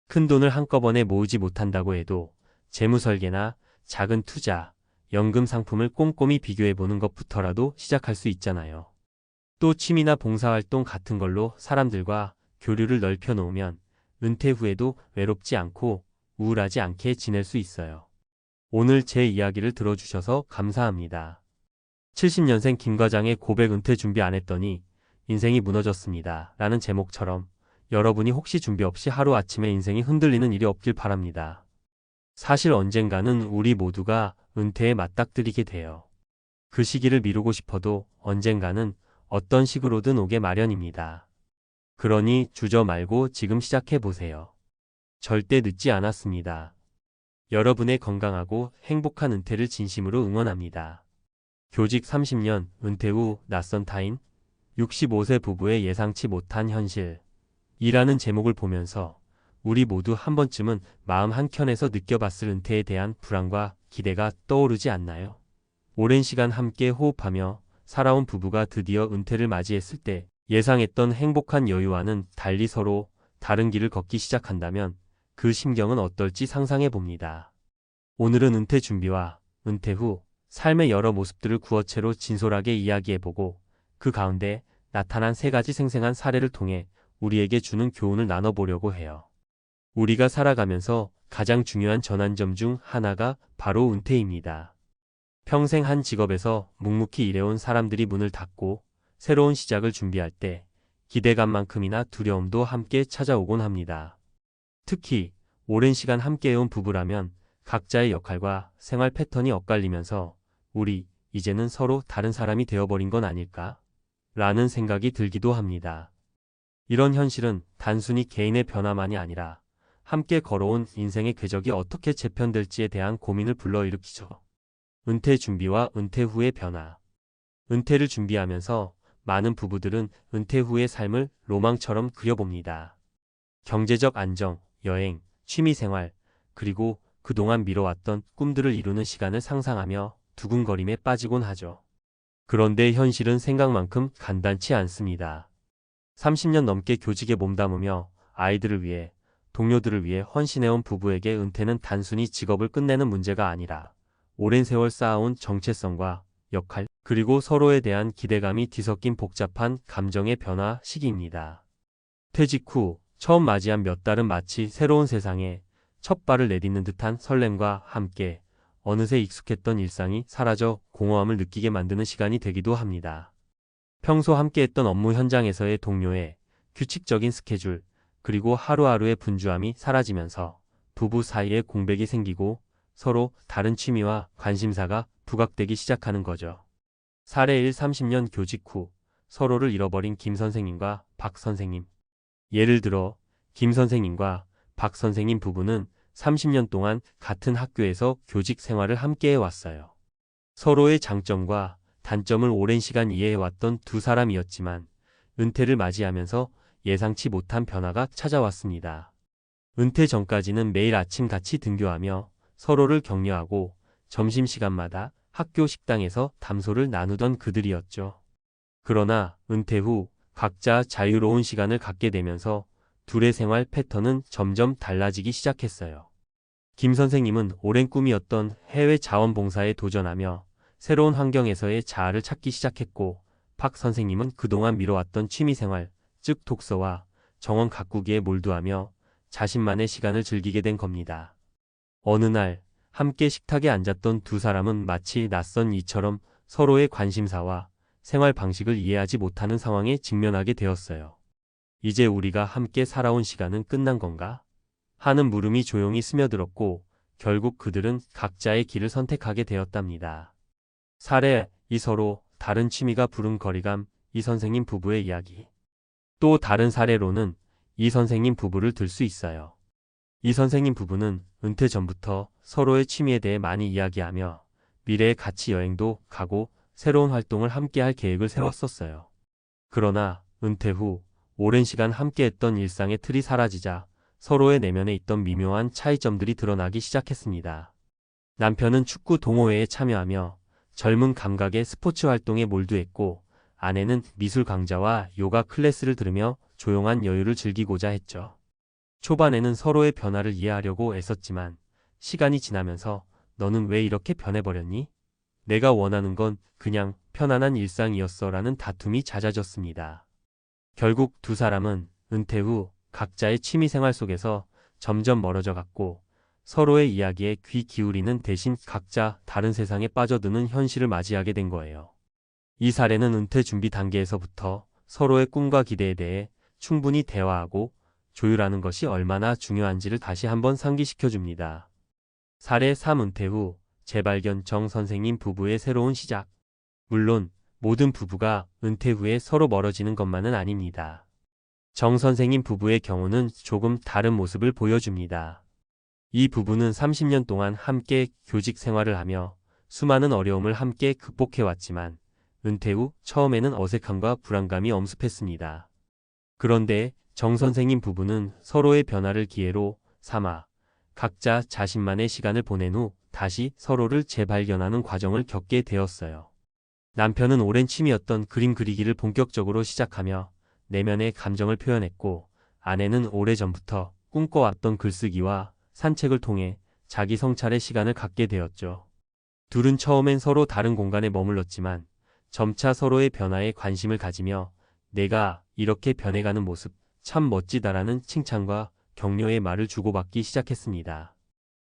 큰 돈을 한꺼번에 모으지 못한다고 해도 재무 설계나 작은 투자, 연금 상품을 꼼꼼히 비교해보는 것부터라도 시작할 수 있잖아요. 또 취미나 봉사활동 같은 걸로 사람들과 교류를 넓혀 놓으면 은퇴 후에도 외롭지 않고 우울하지 않게 지낼 수 있어요. 오늘 제 이야기를 들어주셔서 감사합니다. 70년생 김 과장의 고백 은퇴 준비 안 했더니 인생이 무너졌습니다. 라는 제목처럼 여러분이 혹시 준비 없이 하루아침에 인생이 흔들리는 일이 없길 바랍니다. 사실 언젠가는 우리 모두가 은퇴에 맞닥뜨리게 돼요. 그 시기를 미루고 싶어도 언젠가는 어떤 식으로든 오게 마련입니다. 그러니 주저 말고 지금 시작해보세요. 절대 늦지 않았습니다. 여러분의 건강하고 행복한 은퇴를 진심으로 응원합니다. 교직 30년, 은퇴 후 낯선 타인, 65세 부부의 예상치 못한 현실 이라는 제목을 보면서 우리 모두 한 번쯤은 마음 한켠에서 느껴봤을 은퇴에 대한 불안과 기대가 떠오르지 않나요? 오랜 시간 함께 호흡하며 살아온 부부가 드디어 은퇴를 맞이했을 때 예상했던 행복한 여유와는 달리 서로 다른 길을 걷기 시작한다면 그 심경은 어떨지 상상해 봅니다. 오늘은 은퇴 준비와 은퇴 후 삶의 여러 모습들을 구어체로 진솔하게 이야기해보고 그 가운데 나타난 3가지 생생한 사례를 통해 우리에게 주는 교훈을 나눠보려고 해요. 우리가 살아가면서 가장 중요한 전환점 중 하나가 바로 은퇴입니다. 평생 한 직업에서 묵묵히 일해온 사람들이 문을 닫고 새로운 시작을 준비할 때 기대감만큼이나 두려움도 함께 찾아오곤 합니다. 특히 오랜 시간 함께해온 부부라면 각자의 역할과 생활 패턴이 엇갈리면서 우리 이제는 서로 다른 사람이 되어버린 건 아닐까? 라는 생각이 들기도 합니다. 이런 현실은 단순히 개인의 변화만이 아니라 함께 걸어온 인생의 궤적이 어떻게 재편될지에 대한 고민을 불러일으키죠. 은퇴 준비와 은퇴 후의 변화. 은퇴를 준비하면서 많은 부부들은 은퇴 후의 삶을 로망처럼 그려봅니다. 경제적 안정, 여행, 취미생활, 그리고 그동안 미뤄왔던 꿈들을 이루는 시간을 상상하며 두근거림에 빠지곤 하죠. 그런데 현실은 생각만큼 간단치 않습니다. 30년 넘게 교직에 몸담으며 아이들을 위해, 동료들을 위해 헌신해온 부부에게 은퇴는 단순히 직업을 끝내는 문제가 아니라 오랜 세월 쌓아온 정체성과 역할, 그리고 서로에 대한 기대감이 뒤섞인 복잡한 감정의 변화 시기입니다. 퇴직 후 처음 맞이한 몇 달은 마치 새로운 세상에 첫 발을 내딛는 듯한 설렘과 함께 어느새 익숙했던 일상이 사라져 공허함을 느끼게 만드는 시간이 되기도 합니다. 평소 함께했던 업무 현장에서의 동료의 규칙적인 스케줄, 그리고 하루하루의 분주함이 사라지면서 부부 사이에 공백이 생기고 서로 다른 취미와 관심사가 부각되기 시작하는 거죠. 사례 1. 30년 교직 후 서로를 잃어버린 김 선생님과 박 선생님. 예를 들어 김 선생님과 박 선생님 부부는 30년 동안 같은 학교에서 교직 생활을 함께 해왔어요. 서로의 장점과 단점을 오랜 시간 이해해왔던 두 사람이었지만 은퇴를 맞이하면서 예상치 못한 변화가 찾아왔습니다. 은퇴 전까지는 매일 아침 같이 등교하며 서로를 격려하고 점심시간마다 학교 식당에서 담소를 나누던 그들이었죠. 그러나 은퇴 후 각자 자유로운 시간을 갖게 되면서 둘의 생활 패턴은 점점 달라지기 시작했어요. 김 선생님은 오랜 꿈이었던 해외 자원봉사에 도전하며 새로운 환경에서의 자아를 찾기 시작했고, 박 선생님은 그동안 미뤄왔던 취미생활, 즉 독서와 정원 가꾸기에 몰두하며 자신만의 시간을 즐기게 된 겁니다. 어느 날 함께 식탁에 앉았던 두 사람은 마치 낯선 이처럼 서로의 관심사와 생활 방식을 이해하지 못하는 상황에 직면하게 되었어요. 이제 우리가 함께 살아온 시간은 끝난 건가? 하는 물음이 조용히 스며들었고 결국 그들은 각자의 길을 선택하게 되었답니다. 사례 2. 서로 다른 취미가 부른 거리감. 이 선생님 부부의 이야기. 또 다른 사례로는 이 선생님 부부를 들 수 있어요. 이 선생님 부부는 은퇴 전부터 서로의 취미에 대해 많이 이야기하며 미래에 같이 여행도 가고 새로운 활동을 함께 할 계획을 세웠었어요. 그러나 은퇴 후 오랜 시간 함께했던 일상의 틀이 사라지자 서로의 내면에 있던 미묘한 차이점들이 드러나기 시작했습니다. 남편은 축구 동호회에 참여하며 젊은 감각의 스포츠 활동에 몰두했고, 아내는 미술 강좌와 요가 클래스를 들으며 조용한 여유를 즐기고자 했죠. 초반에는 서로의 변화를 이해하려고 애썼지만 시간이 지나면서 너는 왜 이렇게 변해버렸니? 내가 원하는 건 그냥 편안한 일상이었어 라는 다툼이 잦아졌습니다. 결국 두 사람은 은퇴 후 각자의 취미생활 속에서 점점 멀어져 갔고 서로의 이야기에 귀 기울이는 대신 각자 다른 세상에 빠져드는 현실을 맞이하게 된 거예요. 이 사례는 은퇴 준비 단계에서부터 서로의 꿈과 기대에 대해 충분히 대화하고 조율하는 것이 얼마나 중요한지를 다시 한번 상기시켜줍니다. 사례 3. 은퇴 후 재발견. 정 선생님 부부의 새로운 시작. 물론 모든 부부가 은퇴 후에 서로 멀어지는 것만은 아닙니다. 정 선생님 부부의 경우는 조금 다른 모습을 보여줍니다. 이 부부는 30년 동안 함께 교직 생활을 하며 수많은 어려움을 함께 극복해왔지만 은퇴 후 처음에는 어색함과 불안감이 엄습했습니다. 그런데 정 선생님 부부는 서로의 변화를 기회로 삼아 각자 자신만의 시간을 보낸 후 다시 서로를 재발견하는 과정을 겪게 되었어요. 남편은 오랜 취미였던 그림 그리기를 본격적으로 시작하며 내면의 감정을 표현했고, 아내는 오래전부터 꿈꿔왔던 글쓰기와 산책을 통해 자기 성찰의 시간을 갖게 되었죠. 둘은 처음엔 서로 다른 공간에 머물렀지만 점차 서로의 변화에 관심을 가지며 내가 이렇게 변해가는 모습 참 멋지다라는 칭찬과 격려의 말을 주고받기 시작했습니다.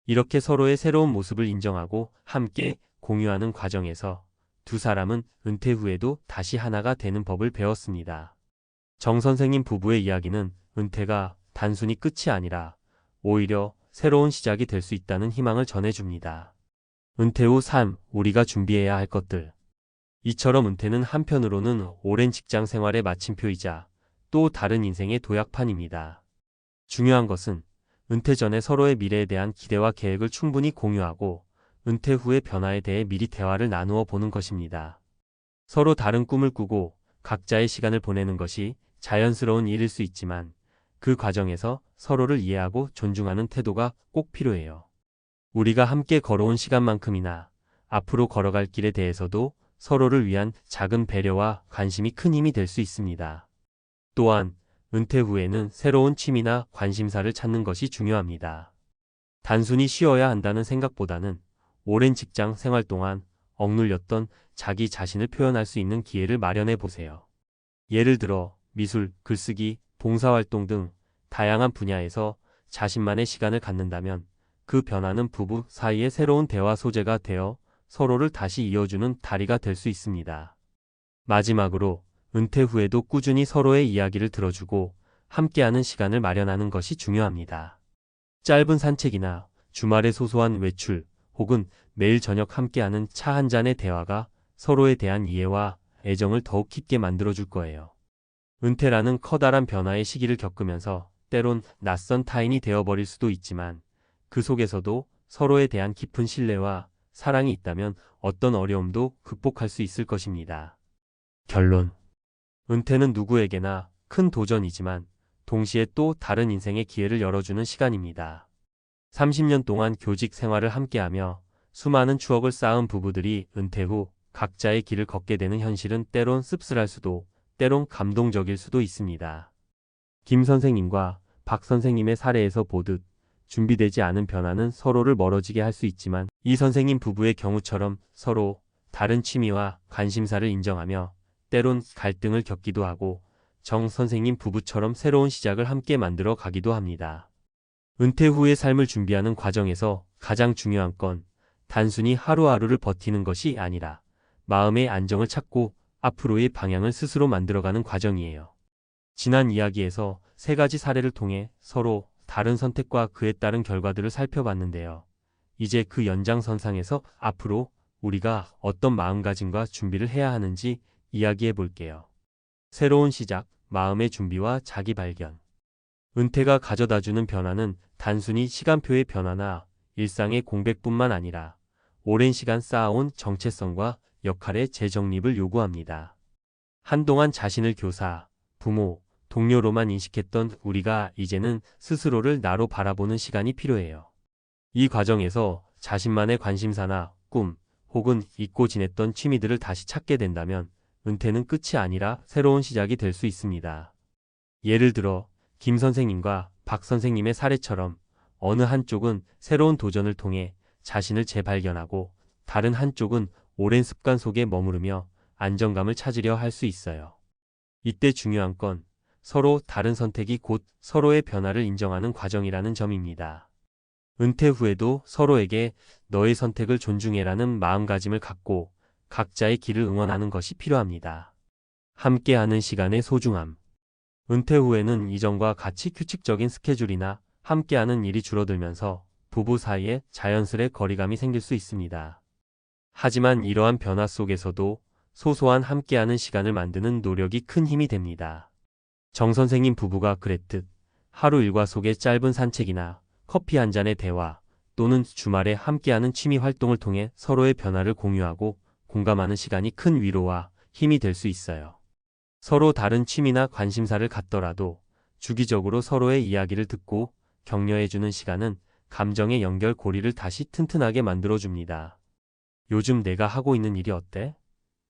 이렇게 서로의 새로운 모습을 인정하고 함께 공유하는 과정에서 두 사람은 은퇴 후에도 다시 하나가 되는 법을 배웠습니다. 정 선생님 부부의 이야기는 은퇴가 단순히 끝이 아니라 오히려 새로운 시작이 될 수 있다는 희망을 전해줍니다. 은퇴 후 삶, 우리가 준비해야 할 것들. 이처럼 은퇴는 한편으로는 오랜 직장 생활의 마침표이자 또 다른 인생의 도약판입니다. 중요한 것은 은퇴 전에 서로의 미래에 대한 기대와 계획을 충분히 공유하고 은퇴 후의 변화에 대해 미리 대화를 나누어 보는 것입니다. 서로 다른 꿈을 꾸고 각자의 시간을 보내는 것이 자연스러운 일일 수 있지만 그 과정에서 서로를 이해하고 존중하는 태도가 꼭 필요해요. 우리가 함께 걸어온 시간만큼이나 앞으로 걸어갈 길에 대해서도 서로를 위한 작은 배려와 관심이 큰 힘이 될 수 있습니다. 또한 은퇴 후에는 새로운 취미나 관심사를 찾는 것이 중요합니다. 단순히 쉬어야 한다는 생각보다는 오랜 직장 생활 동안 억눌렸던 자기 자신을 표현할 수 있는 기회를 마련해 보세요. 예를 들어 미술, 글쓰기, 봉사활동 등 다양한 분야에서 자신만의 시간을 갖는다면 그 변화는 부부 사이의 새로운 대화 소재가 되어 서로를 다시 이어주는 다리가 될 수 있습니다. 마지막으로 은퇴 후에도 꾸준히 서로의 이야기를 들어주고 함께하는 시간을 마련하는 것이 중요합니다. 짧은 산책이나 주말의 소소한 외출 혹은 매일 저녁 함께하는 차 한 잔의 대화가 서로에 대한 이해와 애정을 더욱 깊게 만들어줄 거예요. 은퇴라는 커다란 변화의 시기를 겪으면서 때론 낯선 타인이 되어버릴 수도 있지만 그 속에서도 서로에 대한 깊은 신뢰와 사랑이 있다면 어떤 어려움도 극복할 수 있을 것입니다. 결론. 은퇴는 누구에게나 큰 도전이지만 동시에 또 다른 인생의 기회를 열어주는 시간입니다. 30년 동안 교직 생활을 함께하며 수많은 추억을 쌓은 부부들이 은퇴 후 각자의 길을 걷게 되는 현실은 때론 씁쓸할 수도, 때론 감동적일 수도 있습니다. 김 선생님과 박 선생님의 사례에서 보듯 준비되지 않은 변화는 서로를 멀어지게 할 수 있지만 이 선생님 부부의 경우처럼 서로 다른 취미와 관심사를 인정하며 때론 갈등을 겪기도 하고 정 선생님 부부처럼 새로운 시작을 함께 만들어 가기도 합니다. 은퇴 후의 삶을 준비하는 과정에서 가장 중요한 건 단순히 하루하루를 버티는 것이 아니라 마음의 안정을 찾고 앞으로의 방향을 스스로 만들어가는 과정이에요. 지난 이야기에서 세 가지 사례를 통해 서로 다른 선택과 그에 따른 결과들을 살펴봤는데요. 이제 그 연장선상에서 앞으로 우리가 어떤 마음가짐과 준비를 해야 하는지 이야기해 볼게요. 새로운 시작, 마음의 준비와 자기 발견. 은퇴가 가져다주는 변화는 단순히 시간표의 변화나 일상의 공백뿐만 아니라 오랜 시간 쌓아온 정체성과 역할의 재정립을 요구합니다. 한동안 자신을 교사, 부모, 동료로만 인식했던 우리가 이제는 스스로를 나로 바라보는 시간이 필요해요. 이 과정에서 자신만의 관심사나 꿈, 혹은 잊고 지냈던 취미들을 다시 찾게 된다면 은퇴는 끝이 아니라 새로운 시작이 될 수 있습니다. 예를 들어 김 선생님과 박 선생님의 사례처럼 어느 한쪽은 새로운 도전을 통해 자신을 재발견하고 다른 한쪽은 오랜 습관 속에 머무르며 안정감을 찾으려 할 수 있어요. 이때 중요한 건 서로 다른 선택이 곧 서로의 변화를 인정하는 과정이라는 점입니다. 은퇴 후에도 서로에게 너의 선택을 존중해라는 마음가짐을 갖고 각자의 길을 응원하는 것이 필요합니다. 함께하는 시간의 소중함. 은퇴 후에는 이전과 같이 규칙적인 스케줄이나 함께하는 일이 줄어들면서 부부 사이에 자연스레 거리감이 생길 수 있습니다. 하지만 이러한 변화 속에서도 소소한 함께하는 시간을 만드는 노력이 큰 힘이 됩니다. 정 선생님 부부가 그랬듯 하루 일과 속의 짧은 산책이나 커피 한 잔의 대화 또는 주말에 함께하는 취미 활동을 통해 서로의 변화를 공유하고 공감하는 시간이 큰 위로와 힘이 될 수 있어요. 서로 다른 취미나 관심사를 갖더라도 주기적으로 서로의 이야기를 듣고 격려해주는 시간은 감정의 연결고리를 다시 튼튼하게 만들어줍니다. 요즘 내가 하고 있는 일이 어때?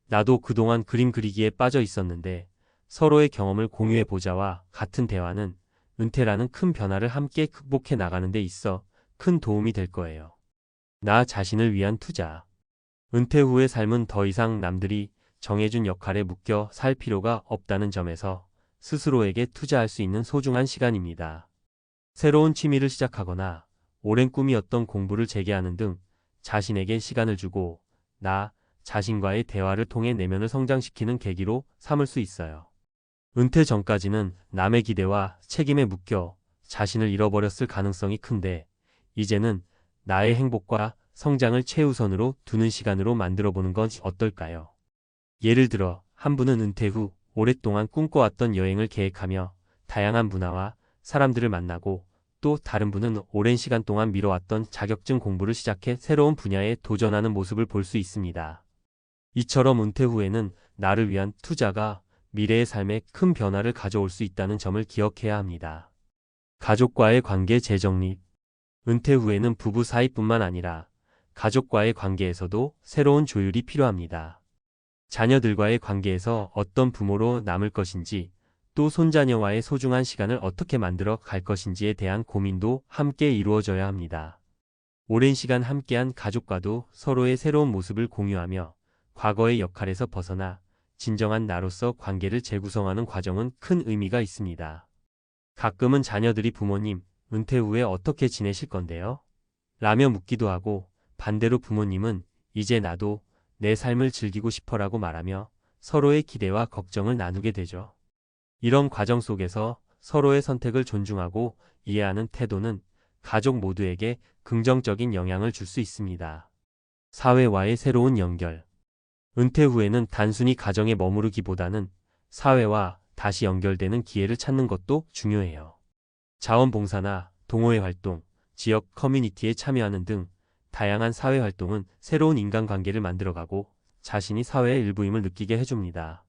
나도 그동안 그림 그리기에 빠져 있었는데 서로의 경험을 공유해보자와 같은 대화는 은퇴라는 큰 변화를 함께 극복해 나가는 데 있어 큰 도움이 될 거예요. 나 자신을 위한 투자. 은퇴 후의 삶은 더 이상 남들이 정해준 역할에 묶여 살 필요가 없다는 점에서 스스로에게 투자할 수 있는 소중한 시간입니다. 새로운 취미를 시작하거나 오랜 꿈이었던 공부를 재개하는 등 자신에게 시간을 주고 나 자신과의 대화를 통해 내면을 성장시키는 계기로 삼을 수 있어요. 은퇴 전까지는 남의 기대와 책임에 묶여 자신을 잃어버렸을 가능성이 큰데 이제는 나의 행복과 성장을 최우선으로 두는 시간으로 만들어보는 건 어떨까요? 예를 들어 한 분은 은퇴 후 오랫동안 꿈꿔왔던 여행을 계획하며 다양한 문화와 사람들을 만나고 또 다른 분은 오랜 시간 동안 미뤄왔던 자격증 공부를 시작해 새로운 분야에 도전하는 모습을 볼 수 있습니다. 이처럼 은퇴 후에는 나를 위한 투자가 미래의 삶에 큰 변화를 가져올 수 있다는 점을 기억해야 합니다. 가족과의 관계 재정립. 은퇴 후에는 부부 사이뿐만 아니라 가족과의 관계에서도 새로운 조율이 필요합니다. 자녀들과의 관계에서 어떤 부모로 남을 것인지 또 손자녀와의 소중한 시간을 어떻게 만들어 갈 것인지에 대한 고민도 함께 이루어져야 합니다. 오랜 시간 함께한 가족과도 서로의 새로운 모습을 공유하며 과거의 역할에서 벗어나 진정한 나로서 관계를 재구성하는 과정은 큰 의미가 있습니다. 가끔은 자녀들이 부모님, 은퇴 후에 어떻게 지내실 건데요? 라며 묻기도 하고, 반대로 부모님은 이제 나도 내 삶을 즐기고 싶어라고 말하며 서로의 기대와 걱정을 나누게 되죠. 이런 과정 속에서 서로의 선택을 존중하고 이해하는 태도는 가족 모두에게 긍정적인 영향을 줄 수 있습니다. 사회와의 새로운 연결. 은퇴 후에는 단순히 가정에 머무르기보다는 사회와 다시 연결되는 기회를 찾는 것도 중요해요. 자원봉사나 동호회 활동, 지역 커뮤니티에 참여하는 등 다양한 사회 활동은 새로운 인간관계를 만들어가고 자신이 사회의 일부임을 느끼게 해줍니다.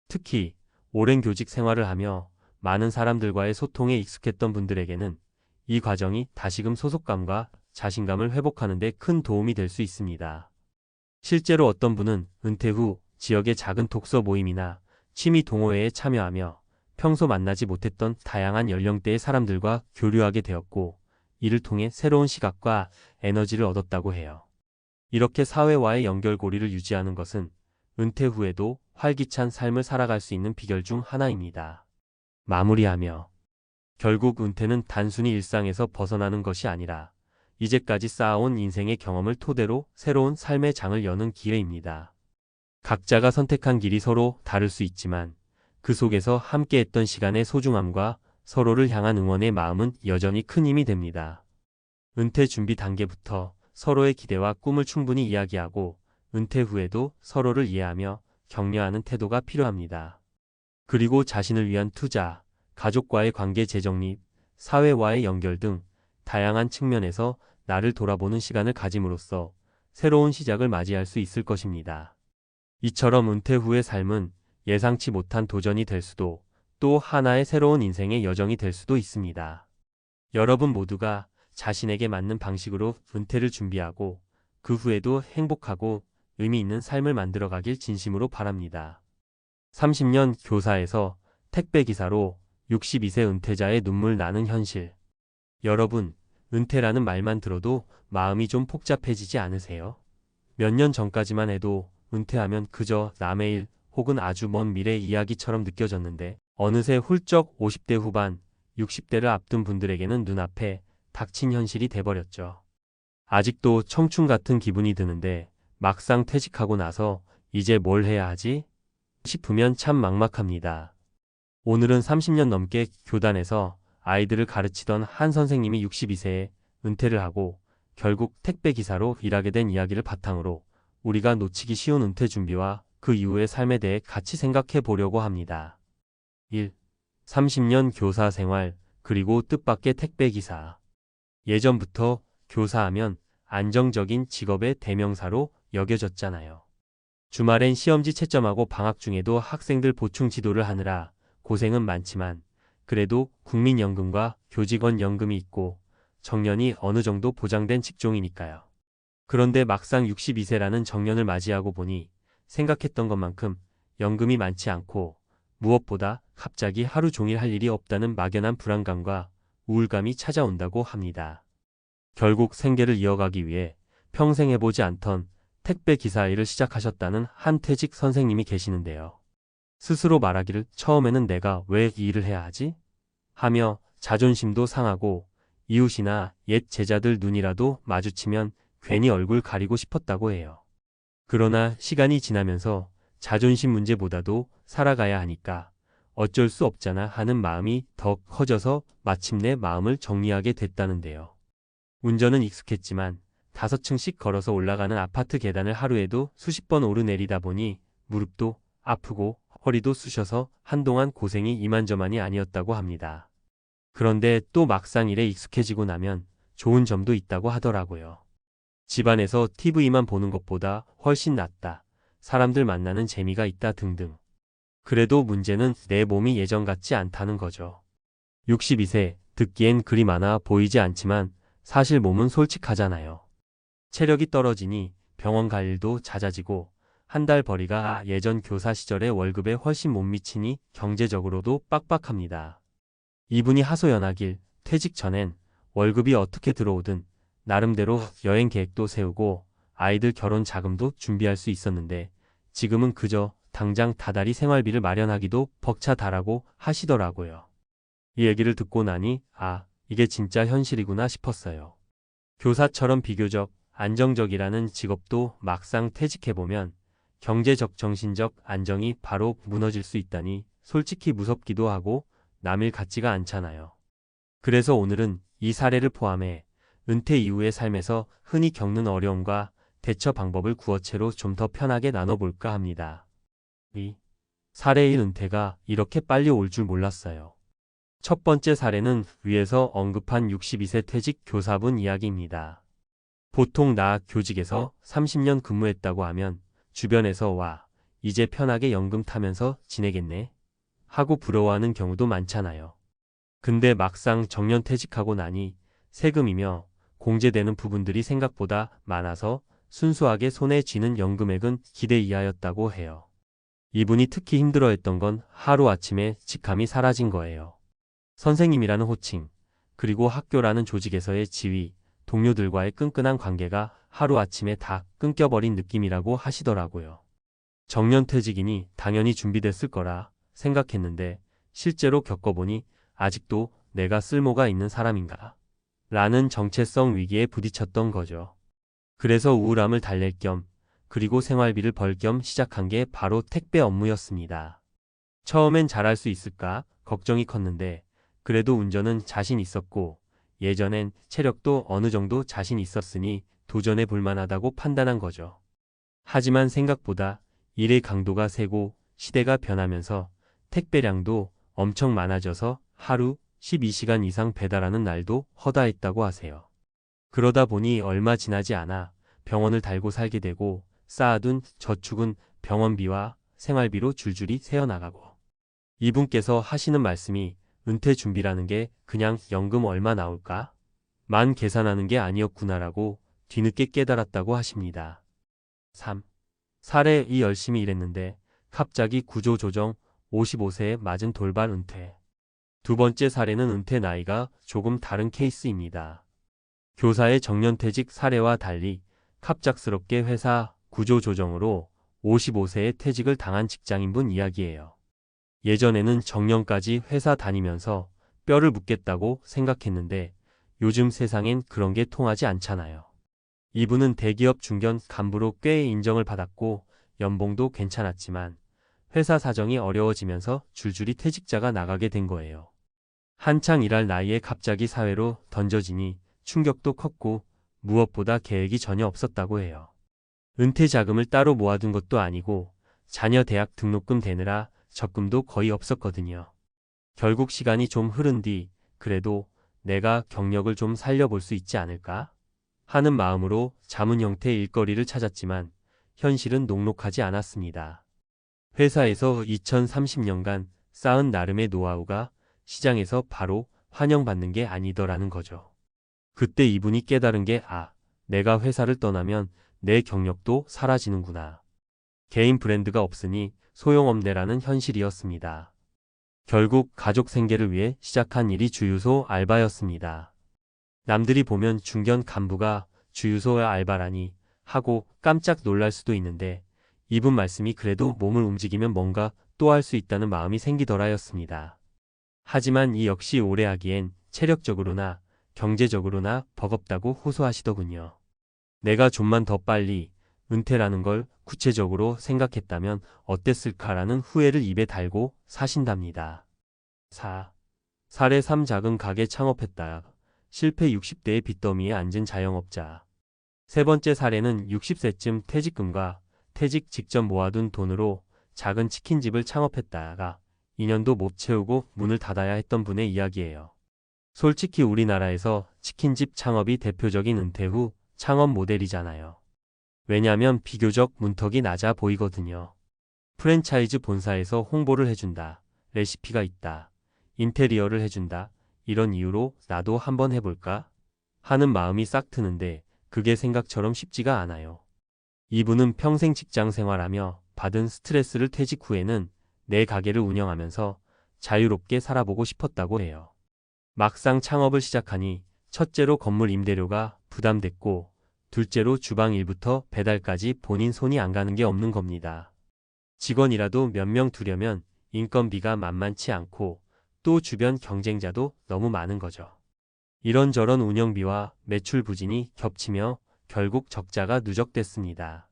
특히 오랜 교직 생활을 하며 많은 사람들과의 소통에 익숙했던 분들에게는 이 과정이 다시금 소속감과 자신감을 회복하는 데 큰 도움이 될 수 있습니다. 실제로 어떤 분은 은퇴 후 지역의 작은 독서 모임이나 취미 동호회에 참여하며 평소 만나지 못했던 다양한 연령대의 사람들과 교류하게 되었고, 이를 통해 새로운 시각과 에너지를 얻었다고 해요. 이렇게 사회와의 연결고리를 유지하는 것은 은퇴 후에도 활기찬 삶을 살아갈 수 있는 비결 중 하나입니다. 마무리하며, 결국 은퇴는 단순히 일상에서 벗어나는 것이 아니라 이제까지 쌓아온 인생의 경험을 토대로 새로운 삶의 장을 여는 기회입니다. 각자가 선택한 길이 서로 다를 수 있지만 그 속에서 함께했던 시간의 소중함과 서로를 향한 응원의 마음은 여전히 큰 힘이 됩니다. 은퇴 준비 단계부터 서로의 기대와 꿈을 충분히 이야기하고 은퇴 후에도 서로를 이해하며 격려하는 태도가 필요합니다. 그리고 자신을 위한 투자, 가족과의 관계 재정립, 사회와의 연결 등 다양한 측면에서 나를 돌아보는 시간을 가짐으로써 새로운 시작을 맞이할 수 있을 것입니다. 이처럼 은퇴 후의 삶은 예상치 못한 도전이 될 수도, 또 하나의 새로운 인생의 여정이 될 수도 있습니다. 여러분 모두가 자신에게 맞는 방식으로 은퇴를 준비하고 그 후에도 행복하고 의미 있는 삶을 만들어가길 진심으로 바랍니다. 30년 교사에서 택배기사로 62세 은퇴자의 눈물 나는 현실. 여러분, 은퇴라는 말만 들어도 마음이 좀 복잡해지지 않으세요? 몇 년 전까지만 해도 은퇴하면 그저 남의 일 혹은 아주 먼 미래 이야기처럼 느껴졌는데 어느새 훌쩍 50대 후반, 60대를 앞둔 분들에게는 눈앞에 닥친 현실이 돼버렸죠. 아직도 청춘 같은 기분이 드는데 막상 퇴직하고 나서 이제 뭘 해야 하지? 싶으면 참 막막합니다. 오늘은 30년 넘게 교단에서 아이들을 가르치던 한 선생님이 62세에 은퇴를 하고 결국 택배기사로 일하게 된 이야기를 바탕으로 우리가 놓치기 쉬운 은퇴 준비와 그 이후의 삶에 대해 같이 생각해 보려고 합니다. 1. 30년 교사 생활, 그리고 뜻밖의 택배기사. 예전부터 교사하면 안정적인 직업의 대명사로 여겨졌잖아요. 주말엔 시험지 채점하고 방학 중에도 학생들 보충 지도를 하느라 고생은 많지만 그래도 국민연금과 교직원연금이 있고 정년이 어느 정도 보장된 직종이니까요. 그런데 막상 62세라는 정년을 맞이하고 보니 생각했던 것만큼 연금이 많지 않고 무엇보다 갑자기 하루 종일 할 일이 없다는 막연한 불안감과 우울감이 찾아온다고 합니다. 결국 생계를 이어가기 위해 평생 해보지 않던 택배 기사 일을 시작하셨다는 한 퇴직 선생님이 계시는데요. 스스로 말하기를 처음에는 내가 왜 이 일을 해야 하지? 하며 자존심도 상하고 이웃이나 옛 제자들 눈이라도 마주치면 괜히 얼굴 가리고 싶었다고 해요. 그러나 시간이 지나면서 자존심 문제보다도 살아가야 하니까 어쩔 수 없잖아 하는 마음이 더 커져서 마침내 마음을 정리하게 됐다는데요. 운전은 익숙했지만 5층씩 걸어서 올라가는 아파트 계단을 하루에도 수십 번 오르내리다 보니 무릎도 아프고 허리도 쑤셔서 한동안 고생이 이만저만이 아니었다고 합니다. 그런데 또 막상 일에 익숙해지고 나면 좋은 점도 있다고 하더라고요. 집안에서 TV만 보는 것보다 훨씬 낫다. 사람들 만나는 재미가 있다 등등. 그래도 문제는 내 몸이 예전 같지 않다는 거죠. 62세, 듣기엔 그리 많아 보이지 않지만 사실 몸은 솔직하잖아요. 체력이 떨어지니 병원 갈 일도 잦아지고 한 달 벌이가 예전 교사 시절의 월급에 훨씬 못 미치니 경제적으로도 빡빡합니다. 이분이 하소연하길 퇴직 전엔 월급이 어떻게 들어오든 나름대로 여행 계획도 세우고 아이들 결혼 자금도 준비할 수 있었는데 지금은 그저 당장 다달이 생활비를 마련하기도 벅차다라고 하시더라고요. 이 얘기를 듣고 나니 이게 진짜 현실이구나 싶었어요. 교사처럼 비교적 안정적이라는 직업도 막상 퇴직해보면 경제적 정신적 안정이 바로 무너질 수 있다니 솔직히 무섭기도 하고 남일 같지가 않잖아요. 그래서 오늘은 이 사례를 포함해 은퇴 이후의 삶에서 흔히 겪는 어려움과 대처 방법을 구어체로 좀 더 편하게 나눠볼까 합니다. 이 사례의 은퇴가 이렇게 빨리 올 줄 몰랐어요. 첫 번째 사례는 위에서 언급한 62세 퇴직 교사분 이야기입니다. 보통 나 교직에서 30년 근무했다고 하면 주변에서 이제 편하게 연금 타면서 지내겠네 하고 부러워하는 경우도 많잖아요. 근데 막상 정년퇴직하고 나니 세금이며 공제되는 부분들이 생각보다 많아서 순수하게 손에 쥐는 연금액은 기대 이하였다고 해요. 이분이 특히 힘들어했던 건 하루아침에 직함이 사라진 거예요. 선생님이라는 호칭, 그리고 학교라는 조직에서의 지위, 동료들과의 끈끈한 관계가 하루아침에 다 끊겨버린 느낌이라고 하시더라고요. 정년퇴직이니 당연히 준비됐을 거라 생각했는데 실제로 겪어보니 아직도 내가 쓸모가 있는 사람인가? 라는 정체성 위기에 부딪혔던 거죠. 그래서 우울함을 달랠 겸 그리고 생활비를 벌 겸 시작한 게 바로 택배 업무였습니다. 처음엔 잘할 수 있을까 걱정이 컸는데 그래도 운전은 자신 있었고 예전엔 체력도 어느 정도 자신 있었으니 도전해 볼 만하다고 판단한 거죠. 하지만 생각보다 일의 강도가 세고 시대가 변하면서 택배량도 엄청 많아져서 하루 12시간 이상 배달하는 날도 허다했다고 하세요. 그러다 보니 얼마 지나지 않아 병원을 달고 살게 되고 쌓아둔 저축은 병원비와 생활비로 줄줄이 새어나가고 이분께서 하시는 말씀이 은퇴 준비라는 게 그냥 연금 얼마 나올까? 만 계산하는 게 아니었구나라고 뒤늦게 깨달았다고 하십니다. 3. 사례 열심히 일했는데 갑자기 구조조정 55세에 맞은 돌발 은퇴. 두 번째 사례는 은퇴 나이가 조금 다른 케이스입니다. 교사의 정년퇴직 사례와 달리 갑작스럽게 회사 구조조정으로 55세에 퇴직을 당한 직장인분 이야기예요. 예전에는 정년까지 회사 다니면서 뼈를 묻겠다고 생각했는데 요즘 세상엔 그런 게 통하지 않잖아요. 이분은 대기업 중견 간부로 꽤 인정을 받았고 연봉도 괜찮았지만 회사 사정이 어려워지면서 줄줄이 퇴직자가 나가게 된 거예요. 한창 일할 나이에 갑자기 사회로 던져지니 충격도 컸고 무엇보다 계획이 전혀 없었다고 해요. 은퇴 자금을 따로 모아둔 것도 아니고 자녀 대학 등록금 대느라 적금도 거의 없었거든요. 결국 시간이 좀 흐른 뒤 그래도 내가 경력을 좀 살려볼 수 있지 않을까 하는 마음으로 자문 형태의 일거리를 찾았지만 현실은 녹록하지 않았습니다. 회사에서 2030년간 쌓은 나름의 노하우가 시장에서 바로 환영받는 게 아니더라는 거죠. 그때 이분이 깨달은 게 내가 회사를 떠나면 내 경력도 사라지는구나. 개인 브랜드가 없으니 소용없네라는 현실이었습니다. 결국 가족 생계를 위해 시작한 일이 주유소 알바였습니다. 남들이 보면 중견 간부가 주유소의 알바라니 하고 깜짝 놀랄 수도 있는데 이분 말씀이 그래도 몸을 움직이면 뭔가 또 할 수 있다는 마음이 생기더라였습니다. 하지만 이 역시 오래 하기엔 체력적으로나 경제적으로나 버겁다고 호소하시더군요. 내가 좀만 더 빨리 은퇴라는 걸 구체적으로 생각했다면 어땠을까라는 후회를 입에 달고 사신답니다. 4. 사례 3 작은 가게 창업했다. 실패 60대의 빚더미에 앉은 자영업자. 세 번째 사례는 60세쯤 퇴직금과 퇴직 직전 모아둔 돈으로 작은 치킨집을 창업했다가 2년도 못 채우고 문을 닫아야 했던 분의 이야기예요. 솔직히 우리나라에서 치킨집 창업이 대표적인 은퇴 후 창업 모델이잖아요. 왜냐면 비교적 문턱이 낮아 보이거든요. 프랜차이즈 본사에서 홍보를 해준다. 레시피가 있다. 인테리어를 해준다. 이런 이유로 나도 한번 해볼까? 하는 마음이 싹 트는데 그게 생각처럼 쉽지가 않아요. 이분은 평생 직장 생활하며 받은 스트레스를 퇴직 후에는 내 가게를 운영하면서 자유롭게 살아보고 싶었다고 해요. 막상 창업을 시작하니 첫째로 건물 임대료가 부담됐고 둘째로 주방 일부터 배달까지 본인 손이 안 가는 게 없는 겁니다. 직원이라도 몇 명 두려면 인건비가 만만치 않고 또 주변 경쟁자도 너무 많은 거죠. 이런저런 운영비와 매출 부진이 겹치며 결국 적자가 누적됐습니다.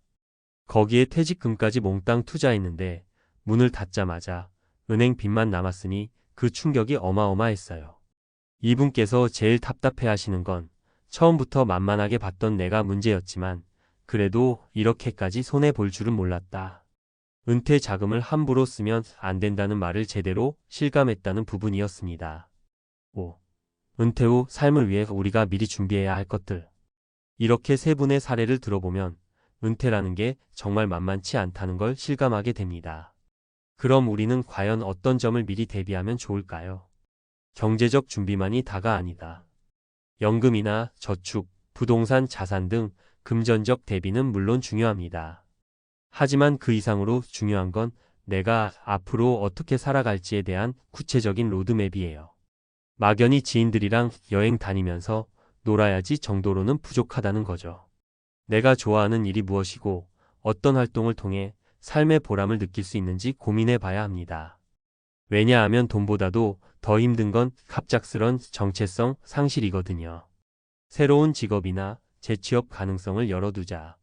거기에 퇴직금까지 몽땅 투자했는데 문을 닫자마자 은행 빚만 남았으니 그 충격이 어마어마했어요. 이분께서 제일 답답해 하시는 건 처음부터 만만하게 봤던 내가 문제였지만 그래도 이렇게까지 손해볼 줄은 몰랐다. 은퇴 자금을 함부로 쓰면 안 된다는 말을 제대로 실감했다는 부분이었습니다. 5. 은퇴 후 삶을 위해 우리가 미리 준비해야 할 것들. 이렇게 세 분의 사례를 들어보면 은퇴라는 게 정말 만만치 않다는 걸 실감하게 됩니다. 그럼 우리는 과연 어떤 점을 미리 대비하면 좋을까요? 경제적 준비만이 다가 아니다. 연금이나 저축, 부동산 자산 등 금전적 대비는 물론 중요합니다. 하지만 그 이상으로 중요한 건 내가 앞으로 어떻게 살아갈지에 대한 구체적인 로드맵이에요. 막연히 지인들이랑 여행 다니면서 놀아야지 정도로는 부족하다는 거죠. 내가 좋아하는 일이 무엇이고 어떤 활동을 통해 삶의 보람을 느낄 수 있는지 고민해 봐야 합니다. 왜냐하면 돈보다도 더 힘든 건 갑작스런 정체성 상실이거든요. 새로운 직업이나 재취업 가능성을 열어두자.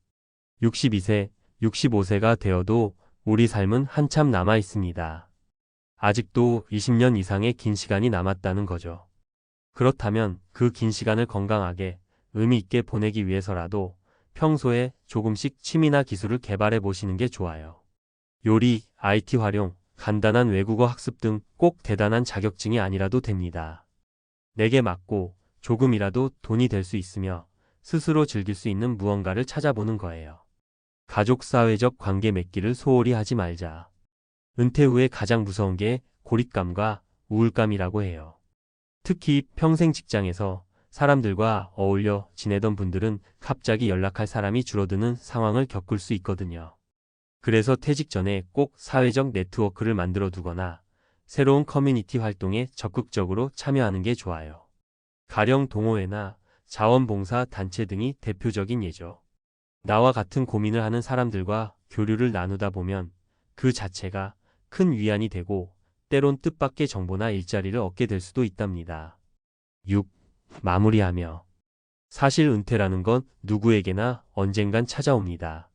62세, 65세가 되어도 우리 삶은 한참 남아 있습니다. 아직도 20년 이상의 긴 시간이 남았다는 거죠. 그렇다면 그 긴 시간을 건강하게 의미 있게 보내기 위해서라도 평소에 조금씩 취미나 기술을 개발해 보시는 게 좋아요. 요리, IT 활용, 간단한 외국어 학습 등 꼭 대단한 자격증이 아니라도 됩니다. 내게 맞고 조금이라도 돈이 될 수 있으며 스스로 즐길 수 있는 무언가를 찾아보는 거예요. 가족 사회적 관계 맺기를 소홀히 하지 말자. 은퇴 후에 가장 무서운 게 고립감과 우울감이라고 해요. 특히 평생 직장에서 사람들과 어울려 지내던 분들은 갑자기 연락할 사람이 줄어드는 상황을 겪을 수 있거든요. 그래서 퇴직 전에 꼭 사회적 네트워크를 만들어 두거나 새로운 커뮤니티 활동에 적극적으로 참여하는 게 좋아요. 가령 동호회나 자원봉사 단체 등이 대표적인 예죠. 나와 같은 고민을 하는 사람들과 교류를 나누다 보면 그 자체가 큰 위안이 되고 때론 뜻밖의 정보나 일자리를 얻게 될 수도 있답니다. 6. 마무리하며. 사실 은퇴라는 건 누구에게나 언젠간 찾아옵니다.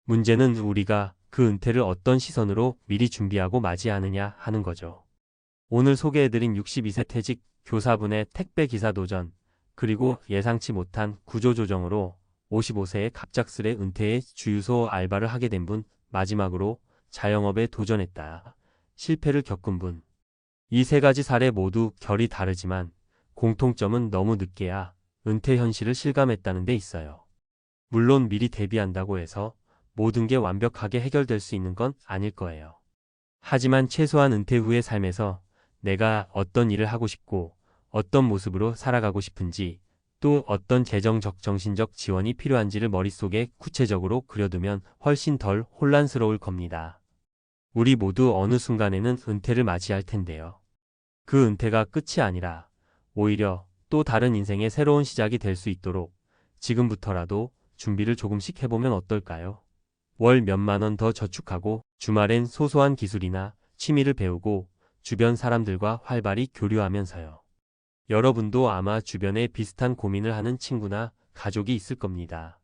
문제는 우리가 그 은퇴를 어떤 시선으로 미리 준비하고 맞이하느냐 하는 거죠. 오늘 소개해드린 62세 퇴직 교사분의 택배 기사 도전, 그리고 예상치 못한 구조조정으로 55세에 갑작스레 은퇴의 주유소 알바를 하게 된 분, 마지막으로 자영업에 도전했다. 실패를 겪은 분. 이 세 가지 사례 모두 결이 다르지만 공통점은 너무 늦게야 은퇴 현실을 실감했다는 데 있어요. 물론 미리 대비한다고 해서 모든 게 완벽하게 해결될 수 있는 건 아닐 거예요. 하지만 최소한 은퇴 후의 삶에서 내가 어떤 일을 하고 싶고 어떤 모습으로 살아가고 싶은지 또 어떤 재정적 정신적 지원이 필요한지를 머릿속에 구체적으로 그려두면 훨씬 덜 혼란스러울 겁니다. 우리 모두 어느 순간에는 은퇴를 맞이할 텐데요. 그 은퇴가 끝이 아니라 오히려 또 다른 인생의 새로운 시작이 될 수 있도록 지금부터라도 준비를 조금씩 해보면 어떨까요? 월 몇만 원 더 저축하고 주말엔 소소한 기술이나 취미를 배우고 주변 사람들과 활발히 교류하면서요. 여러분도 아마 주변에 비슷한 고민을 하는 친구나 가족이 있을 겁니다.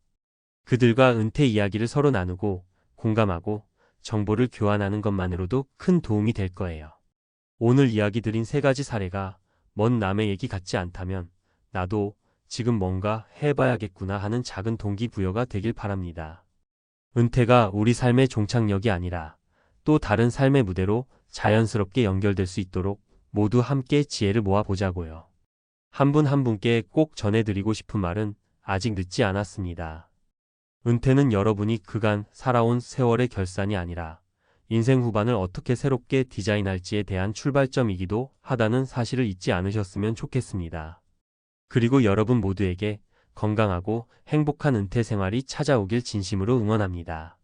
그들과 은퇴 이야기를 서로 나누고 공감하고 정보를 교환하는 것만으로도 큰 도움이 될 거예요. 오늘 이야기 드린 세 가지 사례가 먼 남의 얘기 같지 않다면 나도 지금 뭔가 해봐야겠구나 하는 작은 동기부여가 되길 바랍니다. 은퇴가 우리 삶의 종착역이 아니라 또 다른 삶의 무대로 자연스럽게 연결될 수 있도록 모두 함께 지혜를 모아보자고요. 한 분 한 분께 꼭 전해드리고 싶은 말은 아직 늦지 않았습니다. 은퇴는 여러분이 그간 살아온 세월의 결산이 아니라 인생 후반을 어떻게 새롭게 디자인할지에 대한 출발점이기도 하다는 사실을 잊지 않으셨으면 좋겠습니다. 그리고 여러분 모두에게 건강하고 행복한 은퇴 생활이 찾아오길 진심으로 응원합니다.